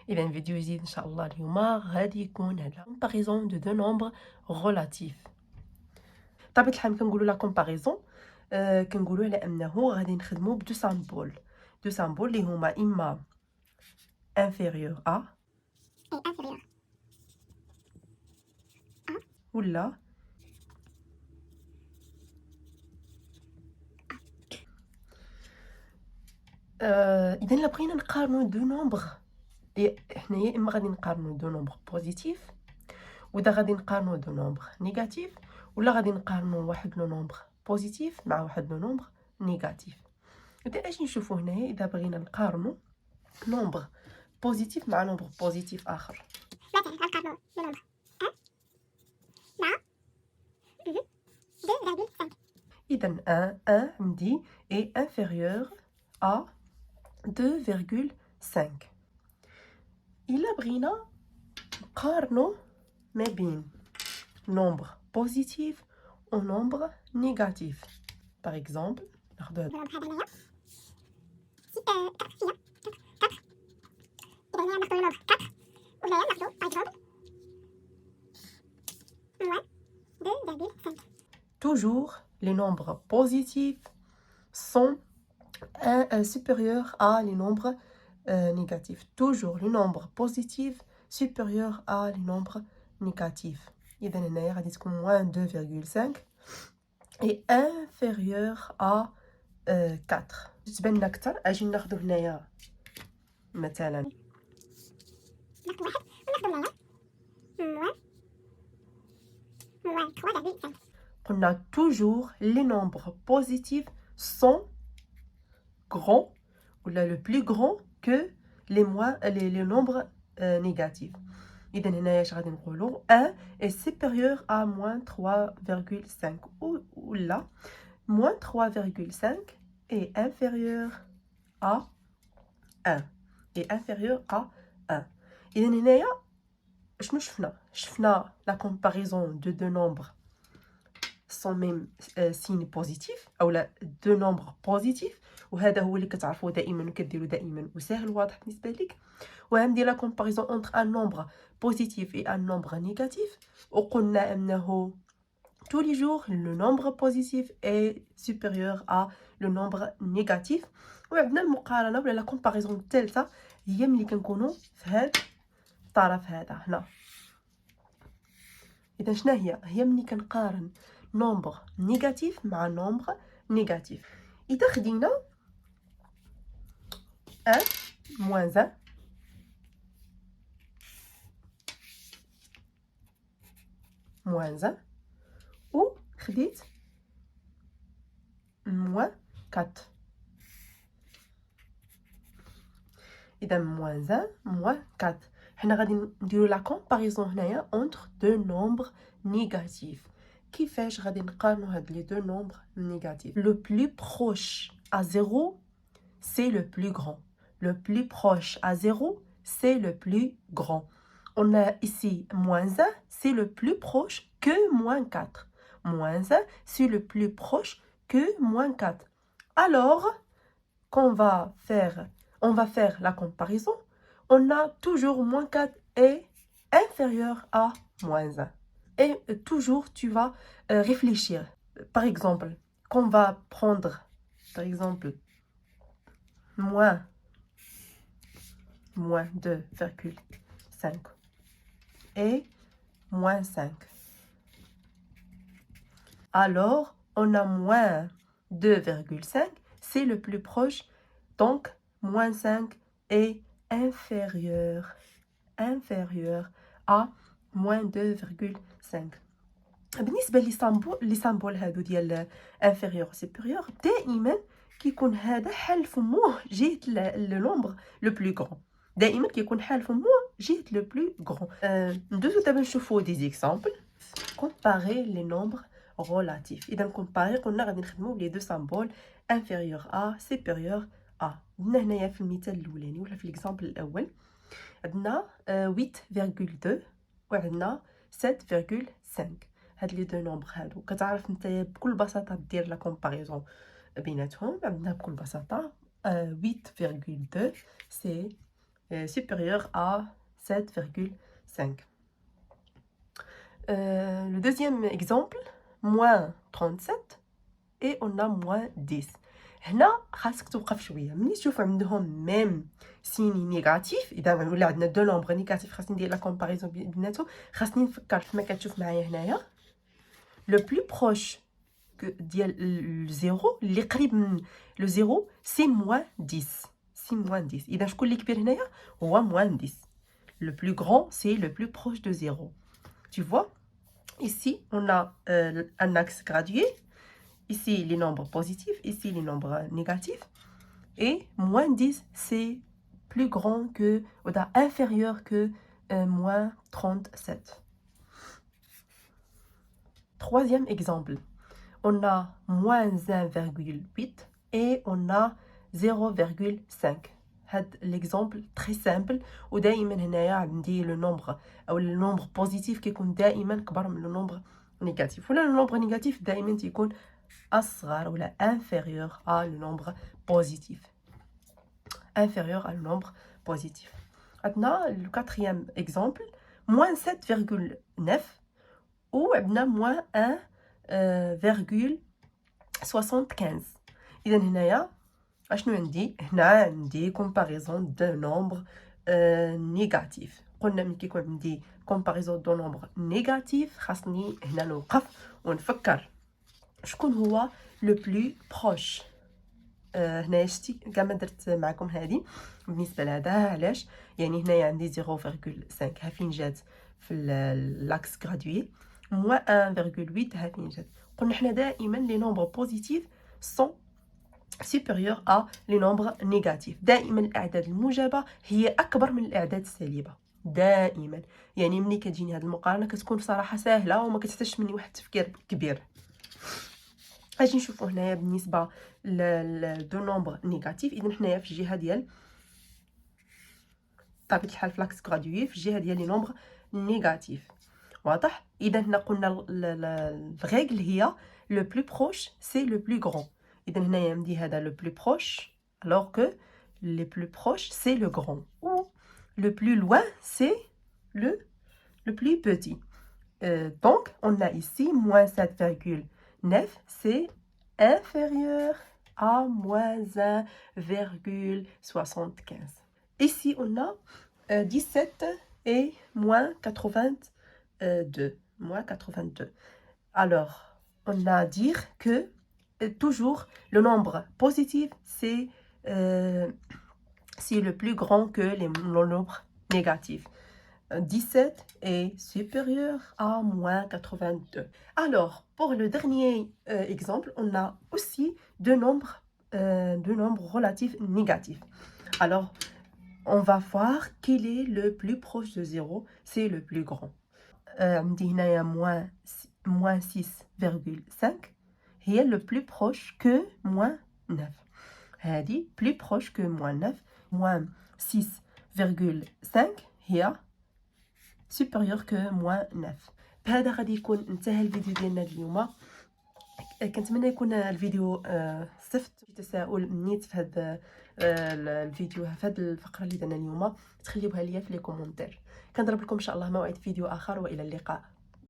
إذا الفيديو جديد إن شاء الله اليوم غادي يكون على comparaison de deux nombres relatifs. بطبيعة الحال كنقولوا لا comparaison كنقولوا على أنه غادي نخدموا بدو سامبول اللي هما إما inférieur à et inférieur ولا إذا إلا بغينا نقارنوا دو نومبر حنا يا إما غادي نقارنوا دو نومبر بوزيتيف وإذا غادي نقارنوا دو نومبر نيجاتيف ولا غادي نقارنوا واحد لو نومبر بوزيتيف مع واحد لو نومبر نيجاتيف. إذا اش نشوفوا هنايا إذا بغينا نقارنوا نومبر بوزيتيف مع نومبر بوزيتيف آخر. مثلا غنقارنو لو نومبر 1 مع 2,5. إذا 1 عندي est inférieur à 2,5. إلا بغينا نقارنوا ما بين nombre positif و nombre négatif. Par exemple, ناخدو هاد نومبر هذا هنايا 6 4 فيها 4 إذا هنايا ناخدو نومبر 4 وهنايا ناخدو باغ إكزومبل موان 2,5. toujours les nombres positifs sont supérieurs à les nombres négatifs. Toujours les nombres positifs supérieurs à les nombres négatifs. إذا هنايا غادي تكون moins 2,5 et inférieur à 4. تبان لنا أكثر أجي ناخدو هنايا مثلا ناخدو واحد وناخدو هنايا موان 3,5. قلنا toujours les nombres positifs sont grands ou le plus grand que les nombres négatifs. إذا هنايا اش غادي نقولوا 1 est supérieur à moins 3,5 ou là moins 3,5 est inférieur à 1 est inférieur à 1. إذا هنايا شنو شفنا la comparaison de deux nombres sans même signe positif او لا دو نومبر بوزيتيف وهذا هو اللي كتعرفوه دائما وكديروا دائما وسهل واضح بالنسبه لك. وغندير لا كومباريزون انتر ان نومبر بوزيتيف اي ان نومبر نيجاتيف وقلنا انه tous les jours le nombre positif est supérieur à le nombre négatif. وعندنا المقارنه ولا لا كومباريزون الثالثه هي ملي كنكونوا في هذا الطرف هذا هنا. اذا شنو هي ملي كنقارن nombre négatif مع nombre négatif. إذا خدينا 1 moins 1 moins 1 و خديت moins 4. إذا moins 1 moins 4 حنا غادي نديرو لا كومباريزون هنايا entre deux nombres négatifs. كيفاش غادي نقارنوا هاد لي دو نومبر نيجاتيف؟ le plus proche à 0 c'est le plus grand. Le plus proche à 0 c'est le plus grand. On a ici moins 1 c'est le plus proche que moins 4. Moins 1 c'est le plus proche que moins 4. Alors on va faire la comparaison. On a toujours moins 4 est inférieur à moins 1. Et toujours tu vas réfléchir. Par exemple, qu'on va prendre par exemple moins 2,5 et moins 5. Alors, on a moins 2,5, c'est le plus proche, donc moins 5 est inférieur à moins 2,5. بالنسبه لي سامبول هادو ديال انفيريور سوبيريور دائما كيكون هذا حال فموه جهه لو نومبر لو بلو غران. دائما كيكون حال فموه جهه لو بلو غران. ندوزو دابا نشوفو دي زيكزامبل كومباري لي نومبر ريلاتيف. اذا كومباري قلنا غادي نخدمو بلي دو سامبول انفيريور ا سوبيريور ا. عندنا هنايا في المثال الاولاني ولا في ليكزامبل الاول عندنا 8,2 وعندنا 7,5. هاد لي دو نومبر هادو كتعرف نتايا بكل بساطه دير لا كومباريزون بيناتهم. عندنا بكل بساطه 8,2 سي supérieur à 7,5. Le deuxième exemple, moins 37 et on a moins 10. هنا خاصك توقف شويه ملي تشوف عندهم ميم سيني نيجاتيف. اذا ولا عندنا دو نومبر نيجاتيف خاصني ندير لا كومباريزون بيناتهم. خاصني نفكر كما كتشوف معايا هنايا لو بلو بروش ديال الزيرو اللي قريب من لو زيرو سي موان 10. سي موان 10. اذا شكون اللي كبير هنايا هو موان 10. Le plus grand, c'est le plus proche de 0. Tu vois, ici, on a un axe gradué. Ici, les nombres positifs. Ici, les nombres négatifs. Et moins 10, c'est plus grand que, ou inférieur que moins 37. Troisième exemple. On a moins 1,8 et on a 0,5. هاد l'exemple très simple ودائما هنايا عندي لو نومبر او النومبر بوزيتيف كيكون دائما كبر من لو نومبر نيجاتيف ولا لو نومبر نيجاتيف دائما تيكون اصغر ولا inférieur à le nombre positif. Inférieur à le nombre positif. عندنا le quatrième exemple moins 7,9 ou عندنا moins 1,75. اذا هنايا اشنو عندي هنا عندي كومباريزون دو نومبر نيجاتيف. قلنا ملي كيكون عندي كومباريزون دو نومبر نيجاتيف خاصني هنا نوقف ونفكر شكون هو لو بلو بروش. هنايا شتي كاع ما درت معكم هذه بالنسبه لهذا. علاش؟ يعني هنايا عندي 0,5 ها فين جات في لاكس غرادوي موان 1,8 ها فين جات. قلنا حنا دائما لي نومبر بوزيتيف سون supérieur à les nombres négatifs. دائما الاعداد الموجبه هي اكبر من الاعداد السالبه دائما. يعني ملي كتجيني هذه المقارنه كتكون بصراحه سهله وما كتحتاجش مني واحد التفكير كبير. اجي نشوفوا هنايا بالنسبه لدو نومبر نيجاتيف. اذا حنايا في الجهه ديال بطبيعه الحال في لاكس غرادوي في الجهه ديال لي نومبر نيجاتيف. واضح؟ اذا هنا قلنا الريغل هي لو بلو بروش سي لو بلو غران. إذا هنايا عندي هذا le plus proche alors que le plus proche c'est le grand ou le plus loin c'est le plus petit. Donc on a ici moins 7,9 c'est inférieur à moins 1,75. Ici on a 17 et moins 82. Moins 82. Alors on a à dire que toujours le nombre positif c'est le plus grand que le nombre négatif. 17 est supérieur à moins 82. Alors pour le dernier exemple on a aussi deux nombres relatifs négatifs. Alors on va voir quel est le plus proche de 0. C'est le plus grand. عندي هنايا moins 6,5 هي le plus proche que moins 9. هذه plus proche que moins 9. moins 6,5 هي supérieur que moins 9. بهذا غادي يكون انتهى الفيديو ديالنا اليوم. كنتمنى يكون الفيديو صفت تساؤل نيت في هذا الفيديو في هذه الفقره اللي درنا اليوم تخليوها ليا في لي كومونتير. كنضرب لكم ان شاء الله موعد فيديو اخر والى اللقاء.